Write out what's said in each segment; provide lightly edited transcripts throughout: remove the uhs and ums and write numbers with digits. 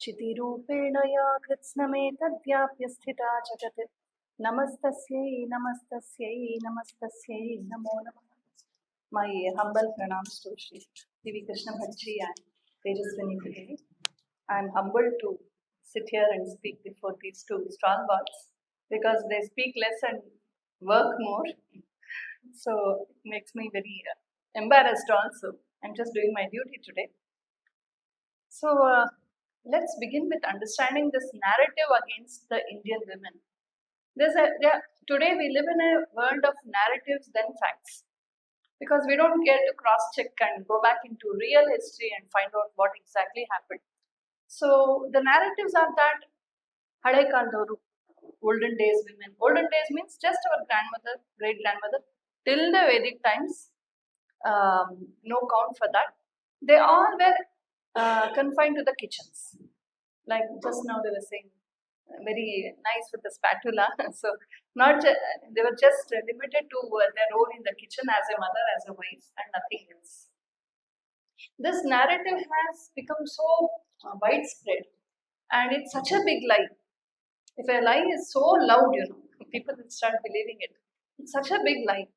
चितिरूपेण या कृत्स्नमेतद्व्याप्य स्थिता जगत् नमस्तस्यै नमस्तस्यै नमस्तस्यै नमो नमः. My humble pranams to Shri Divi Krishna Bhaji and Tejaswini Devi. I am humbled to sit here and speak before these two stalwarts because they speak less and work more. So it makes me very embarrassed also. I'm just doing my duty today. So let's begin with understanding this narrative against the Indian women. Today we live in a world of narratives than facts, because we don't care to cross-check and go back into real history and find out what exactly happened. So the narratives are that Hade Kaldaru, olden days women. Olden days means just our grandmother, great-grandmother, till the Vedic times, no count for that. They all were confined to the kitchens. Like just now they were saying, very nice with the spatula. So they were just limited to their role in the kitchen as a mother, as a wife, and nothing else. This narrative has become so widespread, and it's such a big lie. If a lie is so loud, people will start believing it. It's such a big lie.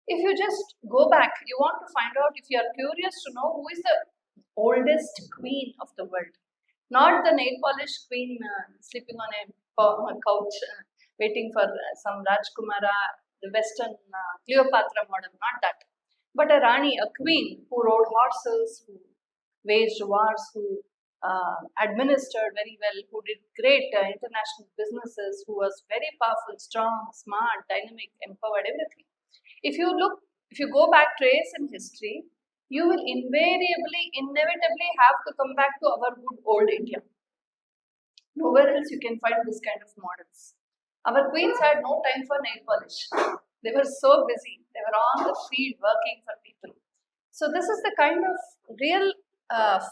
If you just go back, you want to find out, if you are curious to know who is the oldest queen of the world, not the nail polish queen sleeping on a couch waiting for some Rajkumara, the Western Cleopatra model, not that. But a Rani, a queen who rode horses, who waged wars, who administered very well, who did great international businesses, who was very powerful, strong, smart, dynamic, empowered, everything. If you go back trace in history, you will inevitably have to come back to our good old India. Nowhere else you can find this kind of models. Our queens had no time for nail polish. They were so busy. They were on the field working for people. So this is the kind of real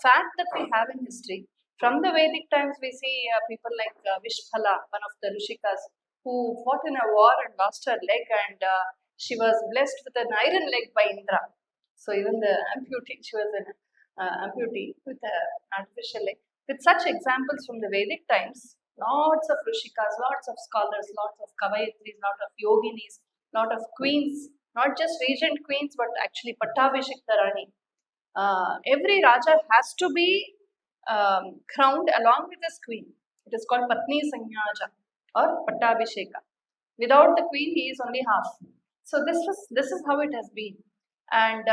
fact that we have in history. From the Vedic times, we see people like Vishphala, one of the Rishikas, who fought in a war and lost her leg, and she was blessed with an iron leg by Indra. So even the amputee, she was an amputee with an artificial leg. With such examples from the Vedic times, lots of Rishikas, lots of scholars, lots of Kavayatris, lots of yoginis, lot of queens, not just regent queens, but actually Pattabhishekta Rani. Every Raja has to be crowned along with his queen. It is called Patni Sanyaja or Pattabhisheka. Without the queen, he is only half. So this is how it has been. And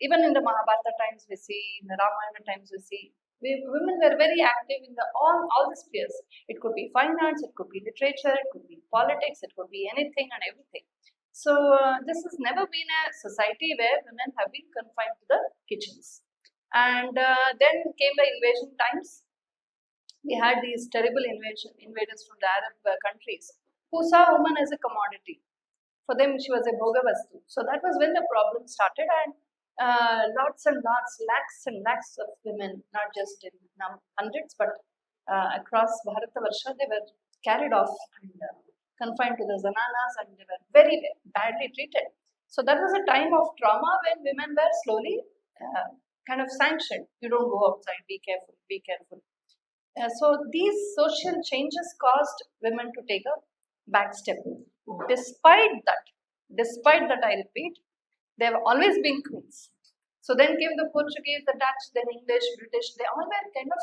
even in the Mahabharata times we see, in the Ramayana times we see, women were very active in all the spheres. It could be fine arts, it could be literature, it could be politics, it could be anything and everything. So this has never been a society where women have been confined to the kitchens. And then came the invasion times. We had these terrible invaders from the Arab countries who saw women as a commodity. For them, she was a bhogavastu. So that was when the problem started, and lots and lots, lakhs and lakhs of women, not just in hundreds, but across Bharatavarsha, they were carried off and confined to the zananas, and they were very badly treated. So that was a time of trauma when women were slowly kind of sanctioned. You don't go outside, be careful, be careful. So these social changes caused women to take a back step. Despite that, I repeat, they have always been queens. So then came the Portuguese, the Dutch, then English, British. They all were kind of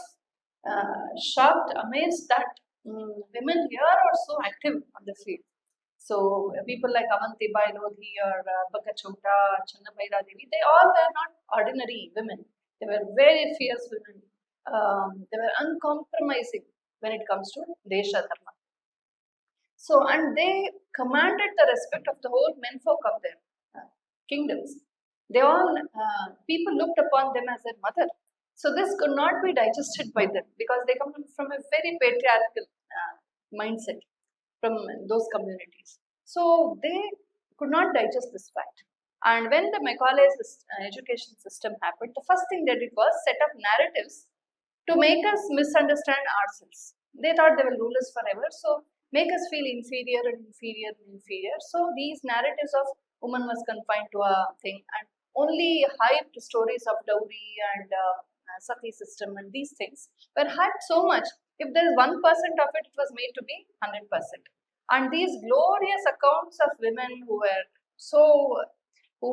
shocked, amazed that women here are so active on the field. So people like Ananthkumar Pratishthana or Abbakka Chowta, Channabhaira Devi, they all were not ordinary women. They were very fierce women. They were uncompromising when it comes to Desha Dharma. So, and they commanded the respect of the whole menfolk of their kingdoms. They all, people looked upon them as their mother. So this could not be digested by them, because they come from a very patriarchal mindset from those communities. So they could not digest this fact. And when the Macaulay's education system happened, the first thing they did was set up narratives to make us misunderstand ourselves. They thought they will rule us forever, so make us feel inferior and inferior and inferior. So these narratives of woman was confined to a thing, and only hyped stories of dowry and sati system and these things were had so much. If there is 1% of it, it was made to be 100%. And these glorious accounts of women who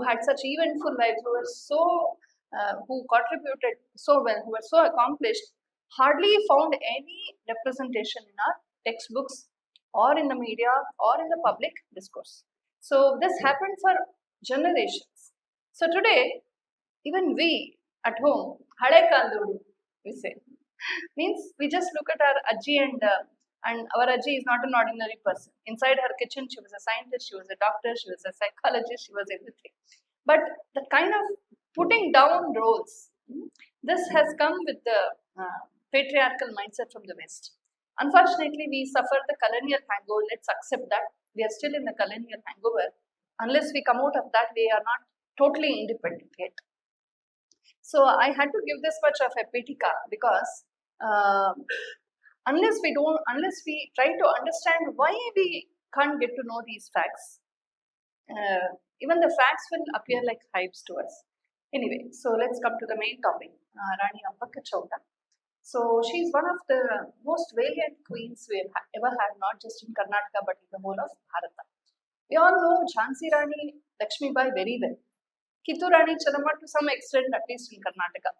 had such eventful lives, who contributed so well, who were so accomplished, hardly found any representation in our textbooks or in the media or in the public discourse. So this happened for generations. So today, even we at home, hade kaldudu, we say, means we just look at our Ajji and our Ajji is not an ordinary person. Inside her kitchen, she was a scientist, she was a doctor, she was a psychologist, she was everything. But the kind of putting down roles, this has come with the patriarchal mindset from the West. Unfortunately, we suffer the colonial hangover. Let's accept that. We are still in the colonial hangover. Unless we come out of that, we are not totally independent yet. So I had to give this much of a pitika because unless we try to understand why we can't get to know these facts, even the facts will appear like hypes to us. Anyway, so let's come to the main topic, Rani Abbakka Chowta. So she's one of the most valiant queens we have ever had, not just in Karnataka but in the whole of Bharata. We all know Jhansi Rani Lakshmi Bai very well. Kittur Rani Channamma to some extent, at least in Karnataka.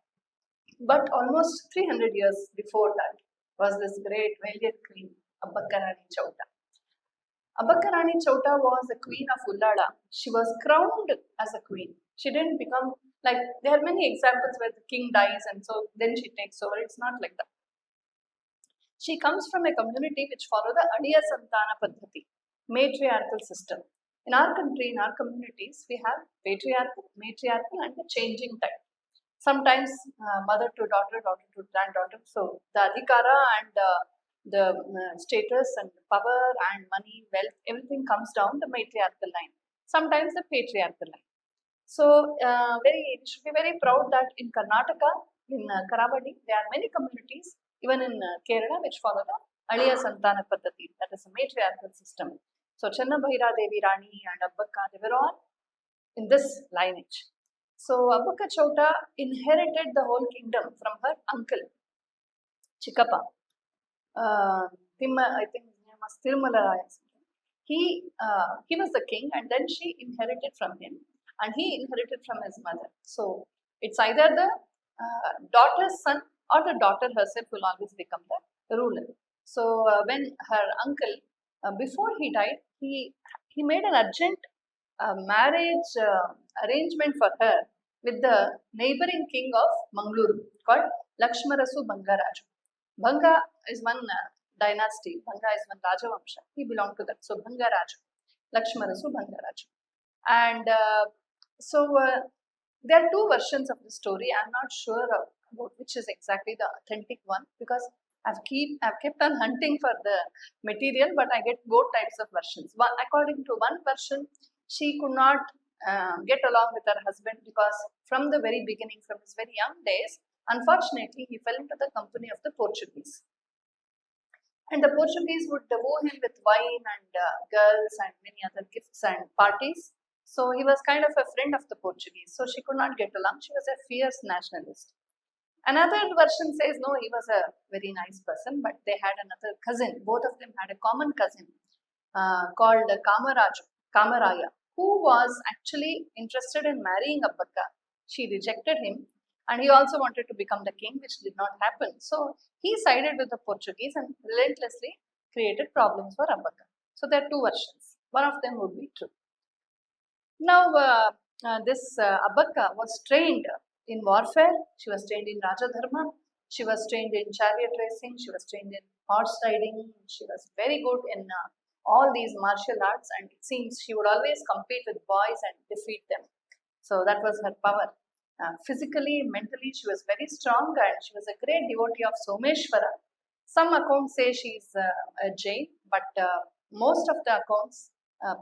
But almost 300 years before that was this great valiant queen, Abbakka Rani Chowta. Abbakka Rani Chowta was the queen of Ullada. She was crowned as a queen. She didn't become, like, there are many examples where the king dies and so then she takes over. It's not like that. She comes from a community which follow the Adiya Santana Paddhati, matriarchal system. In our country, in our communities, we have patriarchal, matriarchal and the changing type. Sometimes mother to daughter, daughter to granddaughter. So the adhikara and the status and power and money, wealth, everything comes down the matriarchal line. Sometimes the patriarchal line. So we should be very proud that in Karnataka, in Karavadi, there are many communities, even in Kerala, which follow the Aliya Santana Paddhati, that is a matriarchal system. So Channa Bhaira Devi Rani and Abbakka, they were all in this lineage. So Abbakka Chowta inherited the whole kingdom from her uncle, Chikappa. I think his name was Tirumala. He was the king and then she inherited from him and he inherited from his mother. So it's either the daughter's son or the daughter herself will always become the ruler. So when her uncle, before he died, he made an urgent marriage arrangement for her with the neighboring king of Mangaluru called Lakshmarasu Bangaraju. Banga is one dynasty, Banga is one Rajavamsha. He belonged to that. So Bangaraju, Lakshmarasu Bangaraju. And there are two versions of the story. I'm not sure about which is exactly the authentic one because I've kept on hunting for the material, but I get both types of versions. According to one version, she could not get along with her husband because from the very beginning, from his very young days, unfortunately, he fell into the company of the Portuguese. And the Portuguese would woo him with wine and girls and many other gifts and parties. So he was kind of a friend of the Portuguese. So she could not get along. She was a fierce nationalist. Another version says, no, he was a very nice person, but they had another cousin. Both of them had a common cousin called Kamaraya, who was actually interested in marrying Abbakka. She rejected him and he also wanted to become the king, which did not happen. So he sided with the Portuguese and relentlessly created problems for Abbakka. So there are two versions. One of them would be true. Now, this Abbakka was trained in warfare, she was trained in Rajadharma, she was trained in chariot racing, she was trained in horse riding, she was very good in all these martial arts, and it seems she would always compete with boys and defeat them. So that was her power. Physically, mentally, she was very strong and she was a great devotee of Someshwara. Some accounts say she is a Jain, but most of the accounts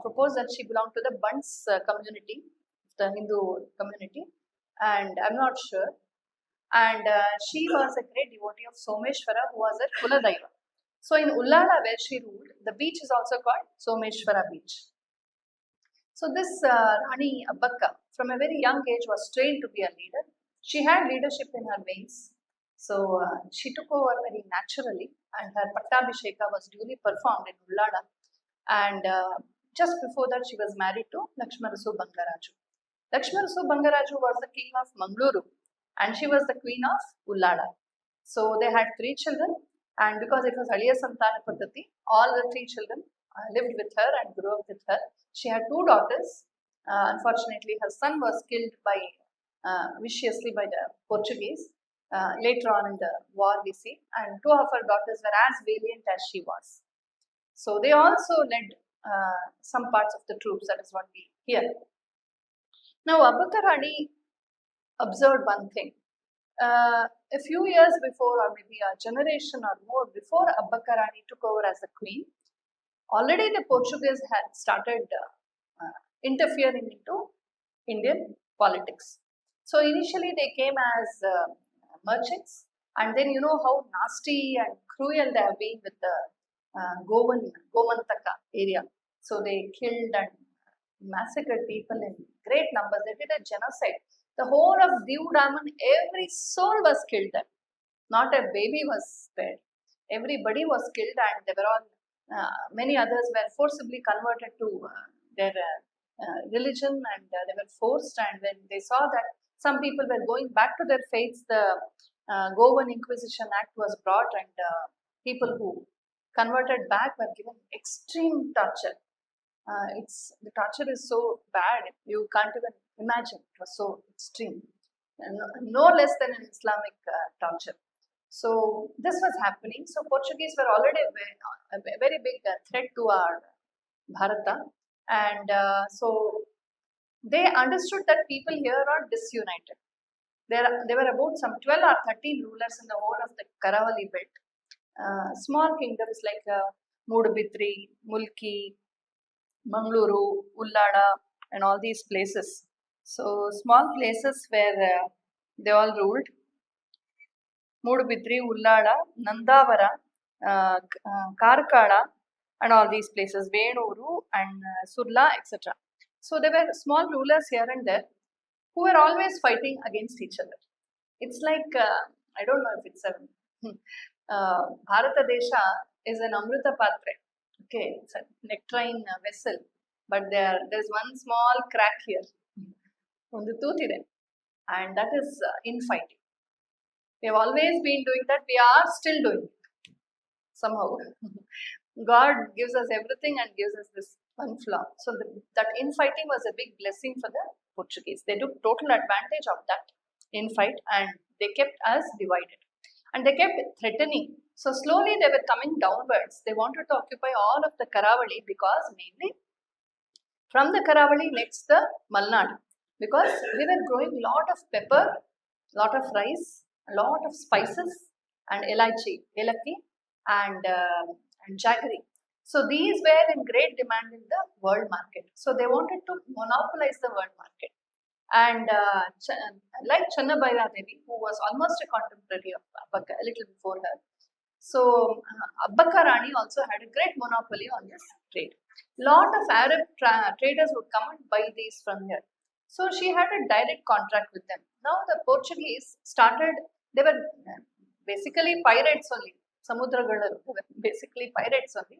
propose that she belonged to the Bunts community, the Hindu community, and I'm not sure. And she was a great devotee of Someshwara, who was a Kuladaiva. So in Ullada, where she ruled, the beach is also called Someshwara Beach. So this Rani Abbakka, from a very young age, was trained to be a leader. She had leadership in her veins. So she took over very naturally, and her Pattabhisheka was duly performed in Ullada. And just before that, she was married to Lakshmarasu Bangaraju. Lakshmarasu Bangaraju was the king of Mangaluru, and she was the queen of Ullada. So they had 3 children, and because it was Aliya Santana Paddhati, all the 3 children lived with her and grew up with her. She had 2 daughters. Unfortunately, her son was killed by viciously by the Portuguese. Later on in the war, we see, and 2 of her daughters were as valiant as she was. So they also led some parts of the troops. That is what we hear. Now, Abbakka Rani observed one thing. A few years before, or maybe a generation or more before Abbakka Rani took over as the queen, already the Portuguese had started interfering into Indian politics. So initially they came as merchants, and then you know how nasty and cruel they have been with the Govantaka area. So they killed and massacred people in great numbers. They did a genocide. The whole of Diu Daman, every soul was killed there. Not a baby was spared. Everybody was killed, and they were all, many others were forcibly converted to their religion, and they were forced. And when they saw that some people were going back to their faiths, the Goan Inquisition Act was brought, and people who converted back were given extreme torture. The torture is so bad, you can't even imagine. It was so extreme, no less than an Islamic torture. So this was happening. So Portuguese were already a very big threat to our Bharata, and so they understood that people here are disunited. There were about some 12 or 13 rulers in the whole of the Karavali belt. Small kingdoms like Mudabitri, Mulki, Mangaluru, Ullada, and all these places. So small places where they all ruled. Mudabitri, Ullada, Nandavara, Karkala, and all these places, Venuru and Surla, etc. So there were small rulers here and there who were always fighting against each other. It's like, I don't know if it's a Bharata Desha is an Amrita Patre. Okay, it's a nectarine vessel, but there's one small crack here, and that is infighting. We have always been doing that. We are still doing it somehow. God gives us everything and gives us this one flaw. So that infighting was a big blessing for the Portuguese. They took total advantage of that infight, and they kept us divided. And they kept threatening. So slowly they were coming downwards. They wanted to occupy all of the Karavali, because mainly from the Karavali next the Malnad, because we were growing lot of pepper, lot of rice, a lot of spices, and elaichi, elakki, and jaggery. So these were in great demand in the world market. So they wanted to monopolize the world market. And like Channabhaira Devi, who was almost a contemporary of Abbakka, a little before her. So Abbakka Rani also had a great monopoly on this trade. Lot of Arab traders would come and buy these from here. So she had a direct contract with them. Now the Portuguese started, they were basically pirates only. Samudragalaru, they were basically pirates only.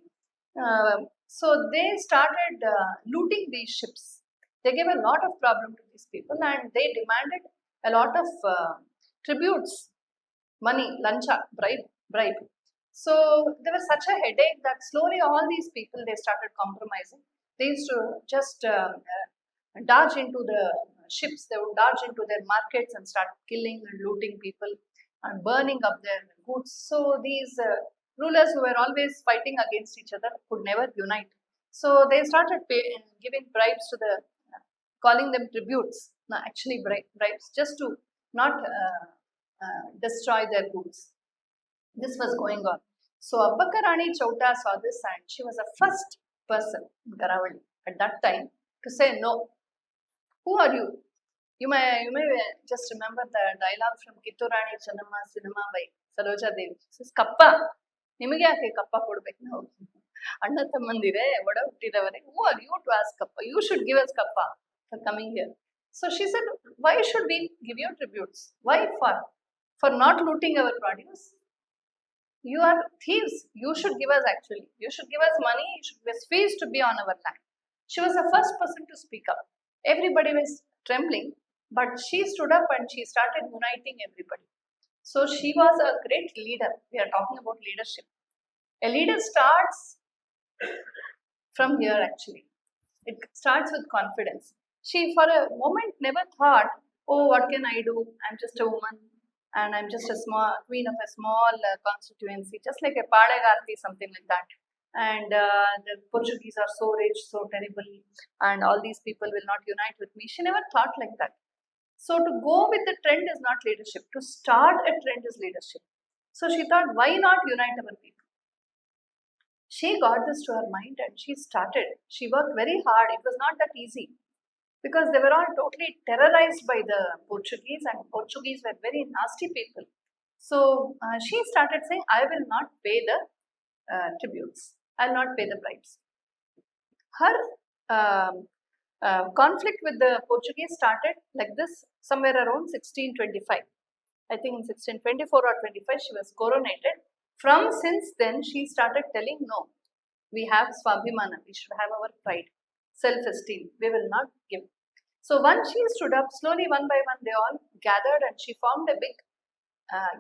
So they started looting these ships. They gave a lot of problem to these people, and they demanded a lot of tributes, money, lancha, bribe. So there was such a headache that slowly all these people, they started compromising. They used to just dodge into the ships. They would dodge into their markets and start killing and looting people and burning up their goods. So these rulers who were always fighting against each other could never unite. So they started giving bribes to the, calling them tributes, no, actually bribes, just to not destroy their goods. This was going on. So Abbakka Rani Chowta saw this, and she was the first person in Karavali at that time to say no. Who are you? You may just remember the dialogue from Kitturani Channamma cinema by Saroja Devi. She says, Kappa, nimage yake kappa kodbeku ನಾವು ಅಣ್ಣ ತಮ್ಮಂದಿರೆ ಒಡ ಹುಟ್ಟಿದವರೇ, who are you to ask kappa? You should give us kappa for coming here. So she said, why should we give you tributes? Why for? For not looting our produce? You are thieves. You should give us actually. You should give us money. You should give us fees to be on our land. She was the first person to speak up. Everybody was trembling, but she stood up and she started uniting everybody. So she was a great leader. We are talking about leadership. A leader starts from here actually. It starts with confidence. She, for a moment, never thought, oh, what can I do? I'm just a woman and I'm just a small queen of a small constituency, just like a Arathi, something like that. And the Portuguese are so rich, so terrible, and all these people will not unite with me. She never thought like that. So to go with the trend is not leadership. To start a trend is leadership. So she thought, why not unite our people? She got this to her mind and she started. She worked very hard. It was not that easy because they were all totally terrorized by the Portuguese, and Portuguese were very nasty people. So she started saying, I will not pay the tributes. I will not pay the bribes. Her conflict with the Portuguese started like this somewhere around 1625. I think in 1624 or 25 she was coronated. From since then she started telling, no, we have Swabhimana, we should have our pride, self-esteem, we will not give. So once she stood up, slowly one by one they all gathered and she formed a big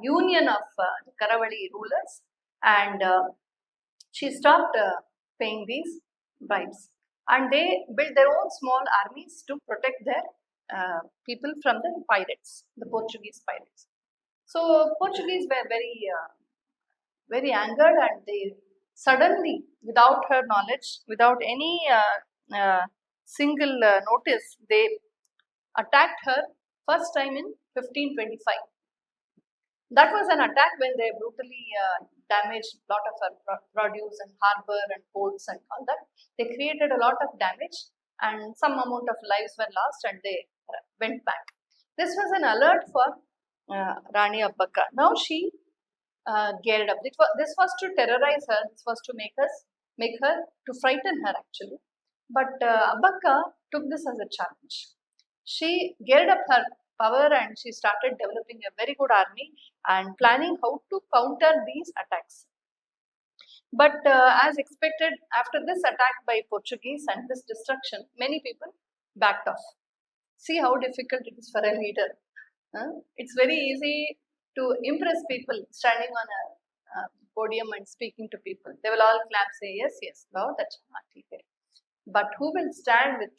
union of the Karavali rulers, and she stopped paying these bribes, and they built their own small armies to protect their people from the pirates, the Portuguese pirates. So Portuguese were very angered, and they suddenly, without her knowledge, without any single notice, they attacked her first time in 1525. That was an attack when they brutally damaged a lot of her produce and harbor and ports and all that. They created a lot of damage and some amount of lives were lost, and they went back. This was an alert for Rani Abbakka. Now she geared up. This was to terrorize her. This was to make her to frighten her actually. But Abbakka took this as a challenge. She geared up her power and she started developing a very good army and planning how to counter these attacks. But as expected, after this attack by Portuguese and this destruction, many people backed off. See how difficult it is for a leader. It's very easy to impress people standing on a podium and speaking to people. They will all clap, say yes, yes, wow, that's okay. But who will stand with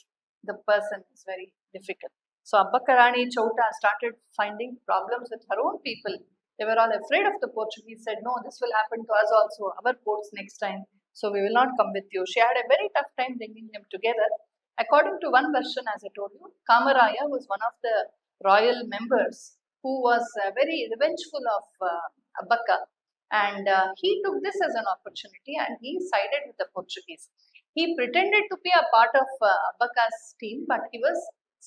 the person is very difficult. So Abbakka Chowta started finding problems with her own people. They were all afraid of the Portuguese, said, no, this will happen to us also, our ports next time, so we will not come with you. She had a very tough time bringing them together. According to one version, as I told you, Kamaraya was one of the royal members who was very revengeful of Abbakka, and he took this as an opportunity and he sided with the Portuguese. He pretended to be a part of Abbakka's team, but he was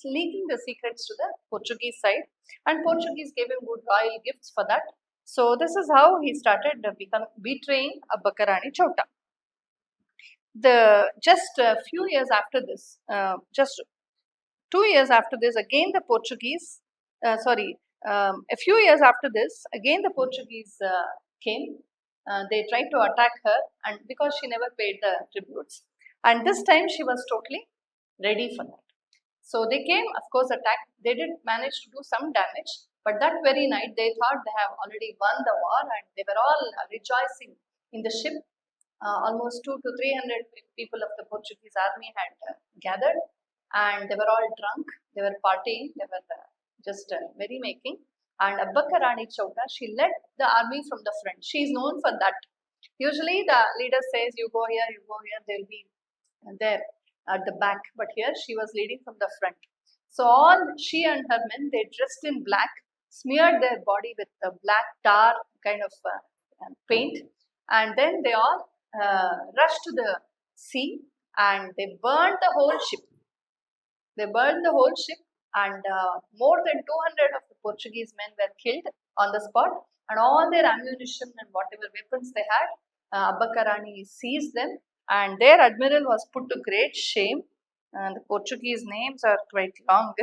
leaking the secrets to the Portuguese side, and Portuguese gave him good royal gifts for that. So this is how he started betraying Abbakka Chowta. Just a few years after this, just 2 years after this, again the Portuguese, a few years after this, again the Portuguese came. They tried to attack her, and because she never paid the tributes, and this time she was totally ready for that. So they came, of course, attacked. They did manage to do some damage, but that very night they thought they have already won the war, and they were all rejoicing in the ship. Almost 200 to 300 people of the Portuguese army had gathered, and they were all drunk. They were partying. They were just merrymaking. And Abbakka Chowta, she led the army from the front. She is known for that. Usually the leader says, you go here, they'll be there at the back. But here she was leading from the front. So all she and her men, they dressed in black, smeared their body with a black tar kind of paint. And then they all rushed to the sea and they burned the whole ship. They burned the whole ship, and more than 200 of the Portuguese men were killed on the spot, and all their ammunition and whatever weapons they had, Abbakka seized them, and their admiral was put to great shame. The Portuguese names are quite long.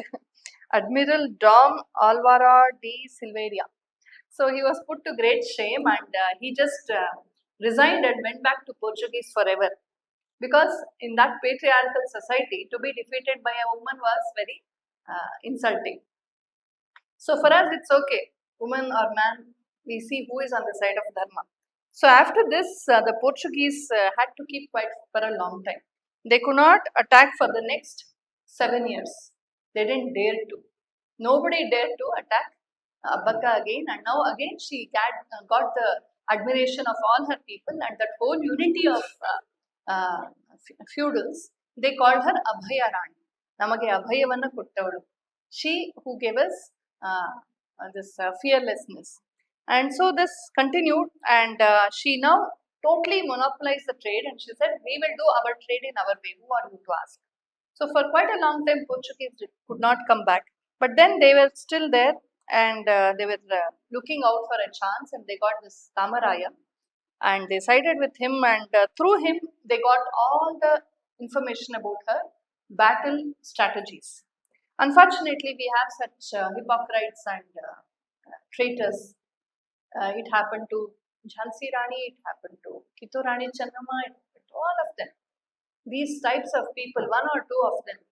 Admiral Dom Alvaro de Silveira. So he was put to great shame, and he just resigned and went back to Portuguese forever. Because in that patriarchal society, to be defeated by a woman was very insulting. So for us, it's okay, woman or man, we see who is on the side of Dharma. So after this, the Portuguese had to keep quiet for a long time. They could not attack for the next 7 years. They didn't dare to. Nobody dared to attack Abbakka again, and now again she got the admiration of all her people, and that whole unity of feudals. They called her Abhaya Rani. Namage Abhayavanna Kuttavalu. She who gave us this fearlessness. And so this continued, and she now totally monopolized the trade, and she said, we will do our trade in our way. Who are you to ask? So for quite a long time, Portuguese could not come back. But then they were still there, and they were looking out for a chance, and they got this Kamaraya, and they sided with him, and through him, they got all the information about her battle strategies. Unfortunately, we have such hypocrites and traitors. It happened to Jhansi Rani, it happened to Kittur Rani Channamma, it happened to all of them. These types of people, one or two of them.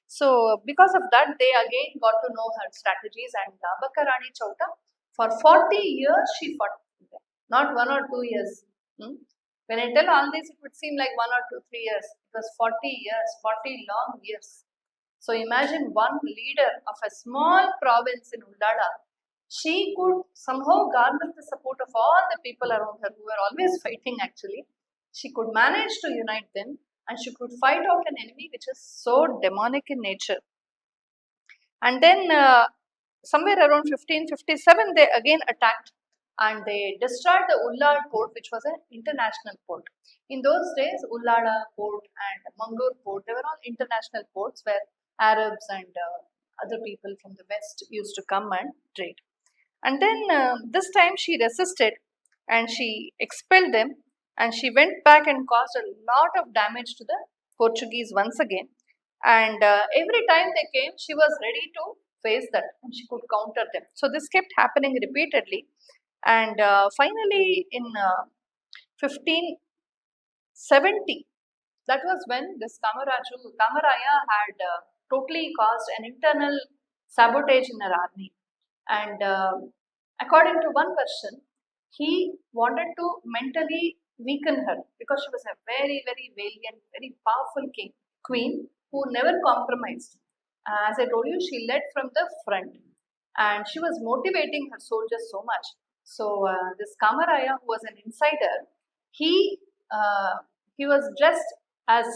So because of that, they again got to know her strategies, and Abbakka Rani Chowta, for 40 years she fought with them. Not 1 or 2 years. When I tell all this, it would seem like 1 or 2, 3 years. It was 40 years, 40 long years. So imagine one leader of a small province in Ullada, she could somehow garner the support of all the people around her who were always fighting actually. She could manage to unite them, and she could fight out an enemy which is so demonic in nature. And then somewhere around 1557, they again attacked, and they destroyed the Ullad port, which was an international port. In those days, Ullada port and Mangalore port, they were all international ports where Arabs and other people from the west used to come and trade. And then this time she resisted, and she expelled them, and she went back and caused a lot of damage to the Portuguese once again. And every time they came, she was ready to face that, and she could counter them. So this kept happening repeatedly. And finally, in 1570, that was when this Kamaraya had totally caused an internal sabotage in her army. And according to one version, he wanted to mentally weaken her because she was a very, very valiant, very powerful queen who never compromised. As I told you, she led from the front, and she was motivating her soldiers so much. So this Kamaraya, who was an insider, he was dressed as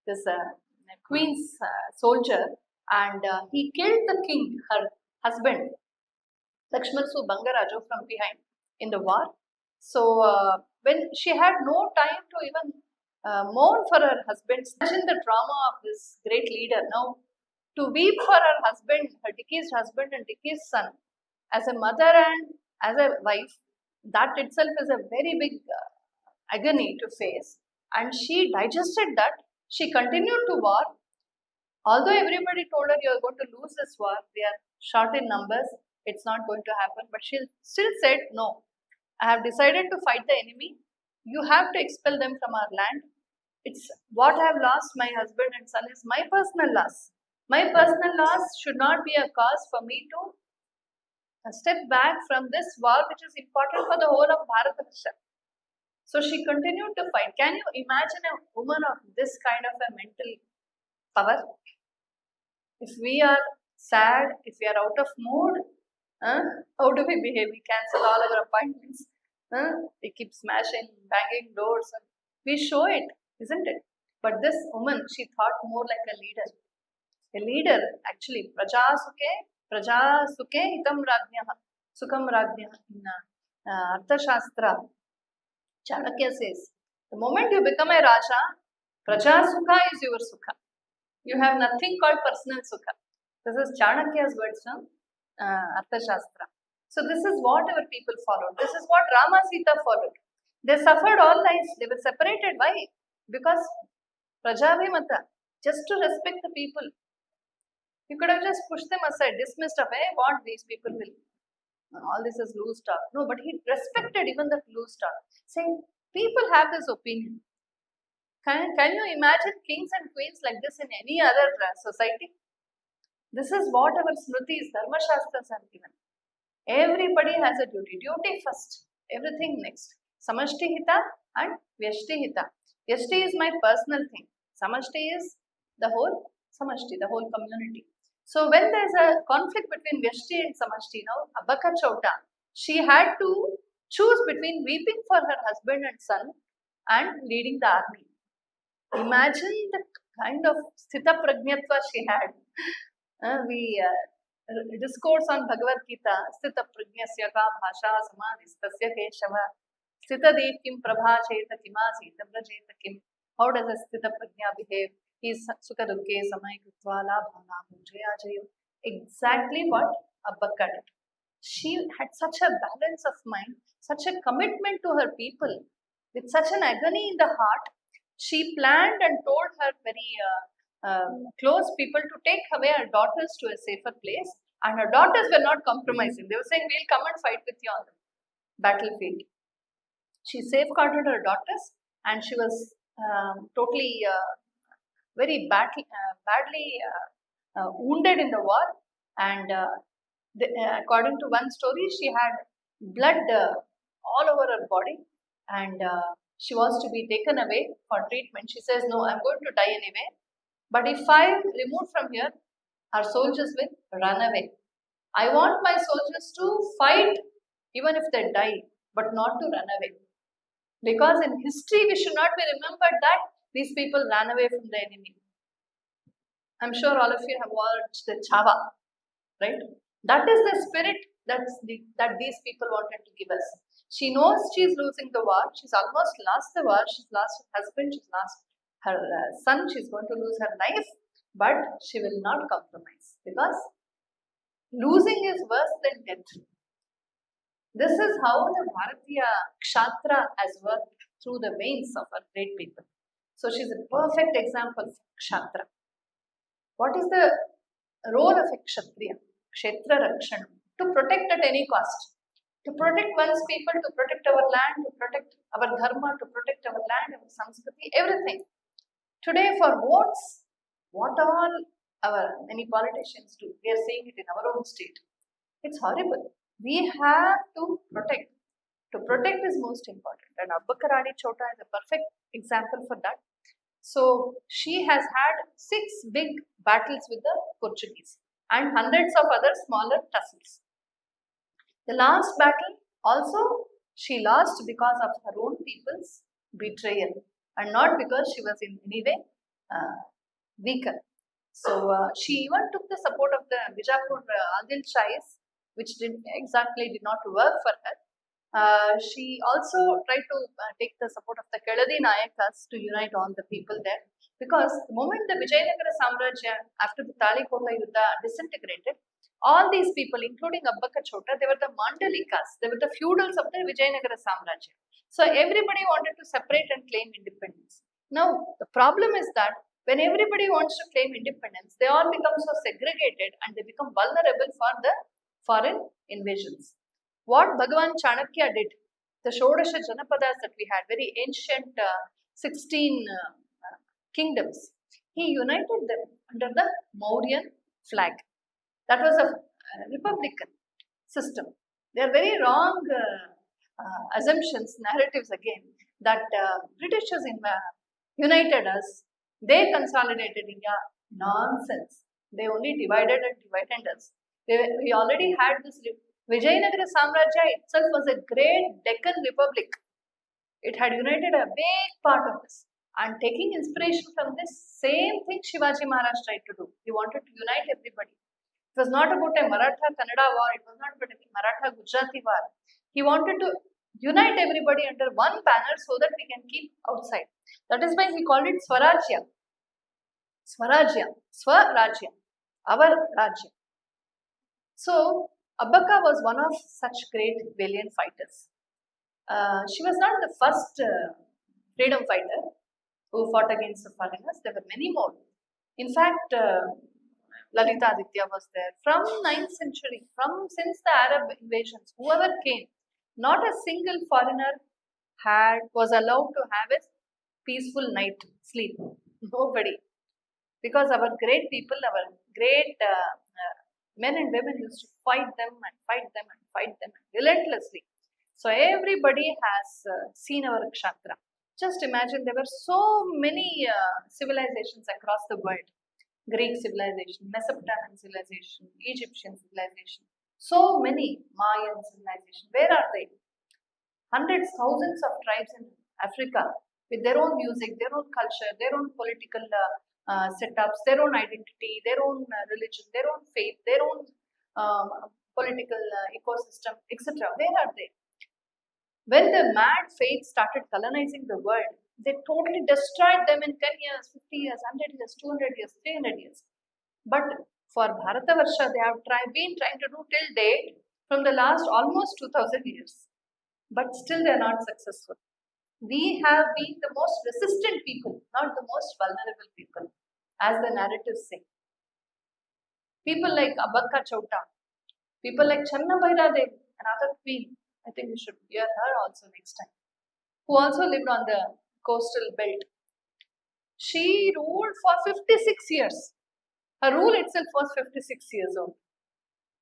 this queen's soldier, and he killed the king, her husband, Lakshman Bangaraju, from behind in the war. So when she had no time to even mourn for her husband, imagine the trauma of this great leader. Now, to weep for her husband, her deceased husband and deceased son, as a mother and as a wife, that itself is a very big agony to face. And she digested that. She continued to war. Although everybody told her, you are going to lose this war, they are short in numbers, it's not going to happen. But she still said, no, I have decided to fight the enemy. You have to expel them from our land. It's what I have lost, my husband and son, is my personal loss. My personal loss should not be a cause for me to step back from this war, which is important for the whole of Bharatavarsha. So she continued to fight. Can you imagine a woman of this kind of a mental power? If we are sad, if we are out of mood, how do we behave? We cancel all our appointments. We keep smashing, banging doors. We show it, isn't it? But this woman, she thought more like a leader. A leader, actually, praja sukhe hitam rajnyaha, sukham rajnyaha. In Arthashastra, Chanakya says, the moment you become a Raja, praja sukha is your sukha. You have nothing called personal sukha. This is Chanakya's words from Arthashastra. So this is what our people followed. This is what Rama Sita followed. They suffered all life. They were separated. Why? Because Prajabhimata. just to respect the people. You could have just pushed them aside, dismissed of, hey, what these people will, all this is loose talk. No, but he respected even the loose talk, saying, people have this opinion. Can you imagine kings and queens like this in any other society? This is what our Smritis, Dharma Shastras have given. Everybody has a duty. Duty first, everything next. Samashti Hita and Vyashti Hita. Vyashti is my personal thing. Samashti is the whole Samashti, the whole community. So when there is a conflict between Vyashti and Samashti, now Abbakka Chowta, she had to choose between weeping for her husband and son and leading the army. Imagine the kind of Sthita Prajnatva she had. We discourse on Bhagavad Gita, Sthita Prajnasya ka bhasha samadhistasya keshava, Sthita dev kim prabha cheta kimasita brajeta kim. How does a Sthita Prajna behave? He is sukha dukhe samay kritva labhana jaya jayo. Exactly what Abbakka did. She had such a balance of mind, such a commitment to her people, with such an agony in the heart. She planned and told her very close people to take away her daughters to a safer place, and her daughters were not compromising. They were saying, we'll come and fight with you on the battlefield. She safeguarded her daughters, and she was totally very badly wounded in the war, and according to one story, she had blood all over her body, and she was to be taken away for treatment. She says, no, I'm going to die anyway, but if I am removed from here, our soldiers will run away. I want my soldiers to fight even if they die, but not to run away. Because in history, we should not be remembered that these people ran away from the enemy. I'm sure all of you have watched the Chava, right? That is the spirit that these people wanted to give us. She knows she's losing the war. She's almost lost the war. She's lost her husband. She's lost her son. She's going to lose her life. But she will not compromise, because losing is worse than death. This is how the Bharatiya Kshatra has worked through the veins of our great people. So she's a perfect example of Kshatra. What is the role of a Kshatriya? Kshetra Rakshana. To protect at any cost. To protect one's people, to protect our land, to protect our dharma, to protect our land, our samskriti, everything. Today for votes, what all our many politicians do, we are seeing it in our own state. It's horrible. We have to protect. To protect is most important. And Abbakka Rani Chowta is a perfect example for that. So she has had 6 big battles with the Portuguese and hundreds of other smaller tussles. The last battle also she lost because of her own people's betrayal, and not because she was in any way weaker. So she even took the support of the Bijapur Adil Shahis, which did not work for her. She also tried to take the support of the Keladi Nayakas to unite all the people there, because the moment the Vijayanagara Samrajya after the Talikota Yuddha disintegrated, all these people, including Abbakka Chowta, they were the Mandalikas, they were the feudals of the Vijayanagara Samrajya. So everybody wanted to separate and claim independence. Now the problem is that when everybody wants to claim independence, they all become so segregated and they become vulnerable for the foreign invasions. What Bhagavan Chanakya did, the Shodasha Janapadas that we had, very ancient 16 kingdoms, he united them under the Mauryan flag. That was a republican system. They are very wrong assumptions, narratives again, that Britishers united us, they consolidated India. Nonsense. They only divided us. We already had this. Vijayanagara Samrajya itself was a great Deccan republic. It had united a big part of this. And taking inspiration from this same thing Shivaji Maharaj tried to do. He wanted to unite everybody. It was not about a Maratha Kannada war. It was not about a Maratha Gujarati war. He wanted to unite everybody under one banner so that we can keep outside. That is why he called it Swarajya. Swarajya, our Rajya. So Abbakka was one of such great valiant fighters. She was not the first freedom fighter who fought against the foreigners. There were many more. In fact, Lalita Aditya was there from 9th century, since the Arab invasions, whoever came, not a single foreigner was allowed to have a peaceful night sleep. Nobody, because our great people, our great men and women used to fight them and fight them and fight them relentlessly. So everybody has seen our kshatra. Just imagine, there were so many civilizations across the world. Greek civilization, Mesopotamian civilization, Egyptian civilization, so many Mayan civilization. Where are they? Hundreds, thousands of tribes in Africa with their own music, their own culture, their own political setups, their own identity, their own religion, their own faith, their own political ecosystem, etc. Where are they? When the mad faith started colonizing the world, they totally destroyed them in 10 years, 50 years, 100 years, 200 years, 300 years. But for Bharatavarsha, they have been trying to do till date from the last almost 2000 years. But still they are not successful. We have been the most resistant people, not the most vulnerable people, as the narratives say. People like Abbakka Chowta, people like Channabaira Devi, another queen, I think we should hear her also next time, who also lived on the coastal belt. She ruled for 56 years. Her rule itself was 56 years old.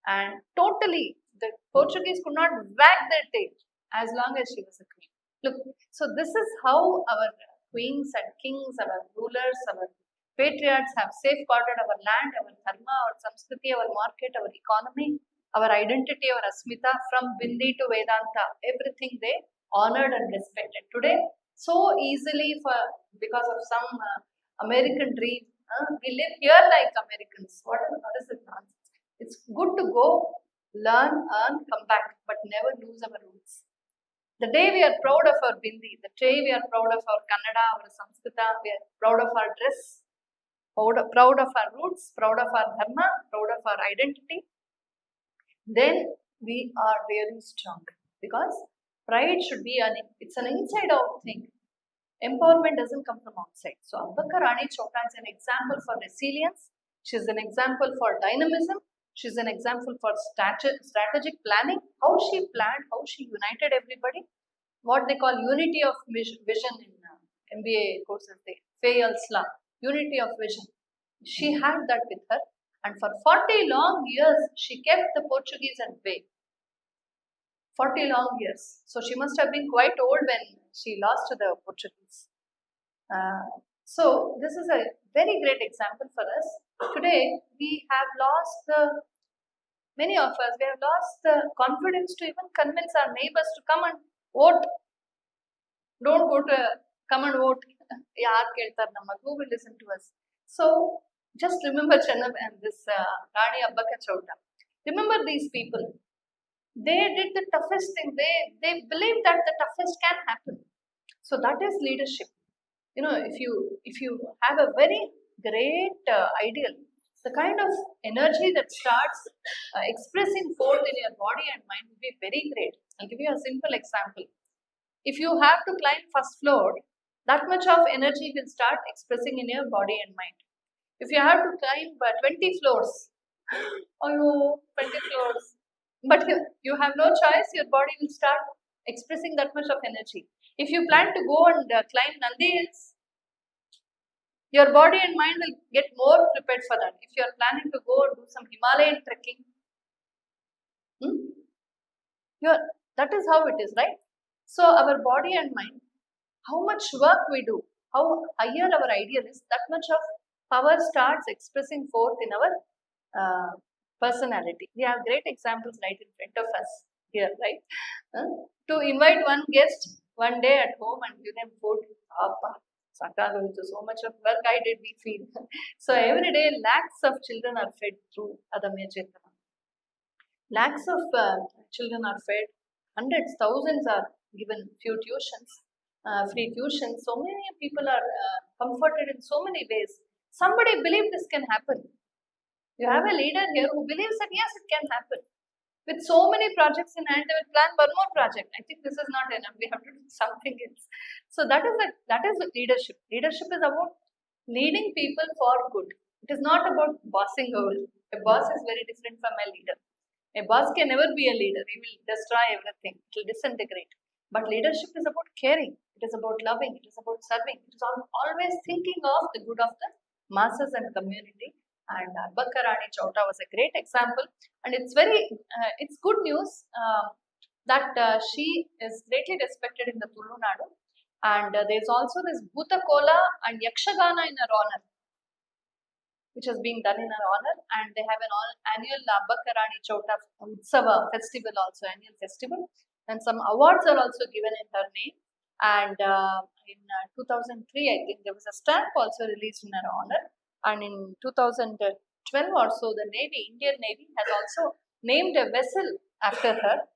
And totally, the Portuguese could not wag their tail as long as she was a queen. Look, so this is how our queens and kings, our rulers, our patriarchs have safeguarded our land, our dharma, our samskriti, our market, our economy, our identity, our asmita, from Bindi to Vedanta, everything they honored and respected. Today, so easily, because of some American dream, we live here like Americans. What is it nonsense? It's good to go, learn, earn, come back, but never lose our roots. The day we are proud of our bindi, the day we are proud of our Kannada, our Sanskrita, we are proud of our dress, proud of our roots, proud of our dharma, proud of our identity, then we are really strong. Because pride should be it's an inside out thing. Empowerment doesn't come from outside. So Abbakka Rani Chowta is an example for resilience. She's an example for dynamism. She's an example for strategic planning. How she planned, how she united everybody. What they call unity of vision in MBA courses, FAYLSLA, unity of vision. She had that with her. And for 40 long years, she kept the Portuguese at bay. 40 long years. So she must have been quite old when she lost to the Portuguese. So this is a very great example for us. Today, we have lost many of us, we have lost the confidence to even convince our neighbors to come and vote. Don't go to, come and vote. Who will listen to us? So just remember Channab and this Rani Abbakka Chowta. Remember these people. They did the toughest thing. They believe that the toughest can happen. So that is leadership. You know, if you have a very great ideal, the kind of energy that starts expressing forth in your body and mind will be very great. I'll give you a simple example. If you have to climb first floor, that much of energy will start expressing in your body and mind. If you have to climb 20 floors, oh, 20 floors, but you have no choice, your body will start expressing that much of energy. If you plan to go and climb Nandi Hills, your body and mind will get more prepared for that. If you are planning to go and do some Himalayan trekking, that is how it is, right? So our body and mind, how much work we do, how higher our ideal is, that much of power starts expressing forth in our personality. We have great examples right in front of us here, right? To invite one guest one day at home and give them food, so much of work I did, we feel. So every day lakhs of children are fed through Adamya Chetana. Lakhs of children are fed, hundreds, thousands are given few tuitions, free tuitions. So many people are comforted in so many ways. Somebody believes this can happen. You have a leader here who believes that yes, it can happen. With so many projects in hand, they will plan one more project. I think this is not enough. We have to do something else. So that is leadership. Leadership is about leading people for good. It is not about bossing over. A boss is very different from a leader. A boss can never be a leader. He will destroy everything. It will disintegrate. But leadership is about caring. It is about loving. It is about serving. It is always thinking of the good of the masses and community. And Abbakka Rani Chowta was a great example. And it's good news that she is greatly respected in the Tulu Nadu. And there's also this Bhuta Kola and Yakshagana in her honor, which is being done in her honor, and they have an annual Abbakka Rani Chowta Utsava festival, also annual festival, and some awards are also given in her name. And in 2003, I think there was a stamp also released in her honor, and in 2012 or so, the Indian Navy has also named a vessel after her.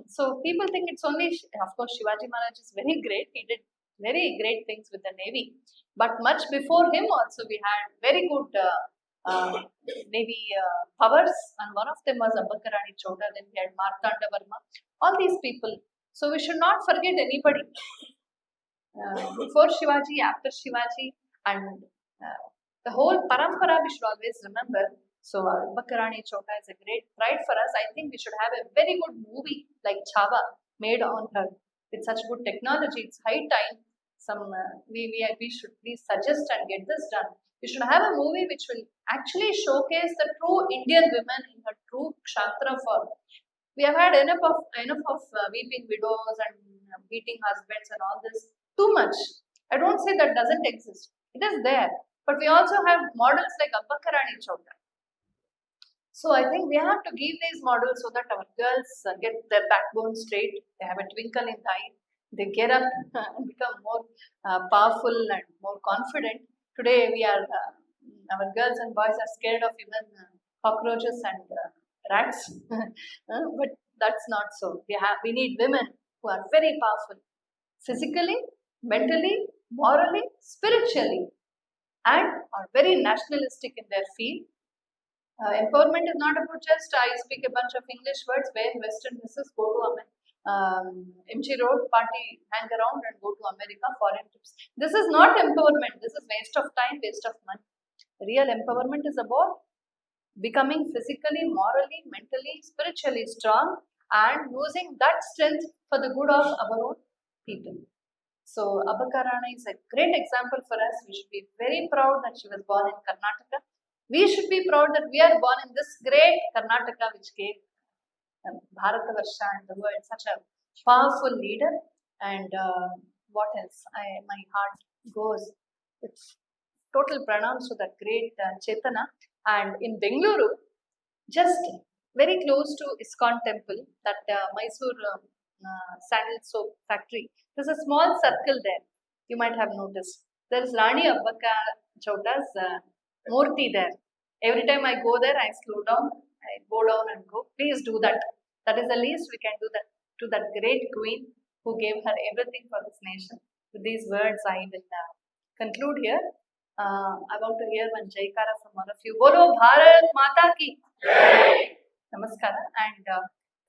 So people think it's only, of course, Shivaji Maharaj is very great. He did very great things with the Navy. But much before him also we had very good Navy powers, and one of them was Abbakka Rani Chowta, then we had Martanda Varma, all these people. So we should not forget anybody. Before Shivaji, after Shivaji, and the whole parampara we should always remember. So Abbakka Rani Chowta is a great pride for us. I think we should have a very good movie like Chava made on her with such good technology. It's high time. We should please suggest and get this done. We should have a movie which will actually showcase the true Indian women in her true Kshatriya form. We have had enough of weeping widows and beating husbands and all this. Too much. I don't say that doesn't exist. It is there. But we also have models like Abbakka Rani Chowta. So I think we have to give these models so that our girls get their backbone straight. They have a twinkle in the eye. They get up and become more powerful and more confident. Today we are, our girls and boys are scared of even cockroaches and rats. But that's not so. We need women who are very powerful, physically, mentally, morally, spiritually, and are very nationalistic in their field. Empowerment is not about just I speak a bunch of English words, wear Western dresses, go to MG Road, party, hang around and go to America, foreign trips. This is not empowerment. This is waste of time, waste of money. Real empowerment is about becoming physically, morally, mentally, spiritually strong and using that strength for the good of our own people. So Abbakka Rani is a great example for us. We should be very proud that she was born in Karnataka. We should be proud that we are born in this great Karnataka, which gave Bharatavarsha and the world such a powerful leader. And what else? My heart goes with total pranams to that great Chetana. And in Bengaluru, just very close to ISKCON temple, that Mysore sandal soap factory, there's a small circle there. You might have noticed. There is Rani Abbakka Chowta's Murti there. Every time I go there, I slow down, I go down and go. Please do that. That is the least we can do that to that great queen who gave her everything for this nation. With these words, I will conclude here. I want to hear one Jaikara from all of you. Bolo Bharat Mata Ki. Namaskara. And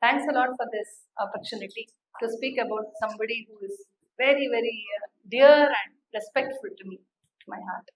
thanks a lot for this opportunity to speak about somebody who is very, very dear and respectful to me, to my heart.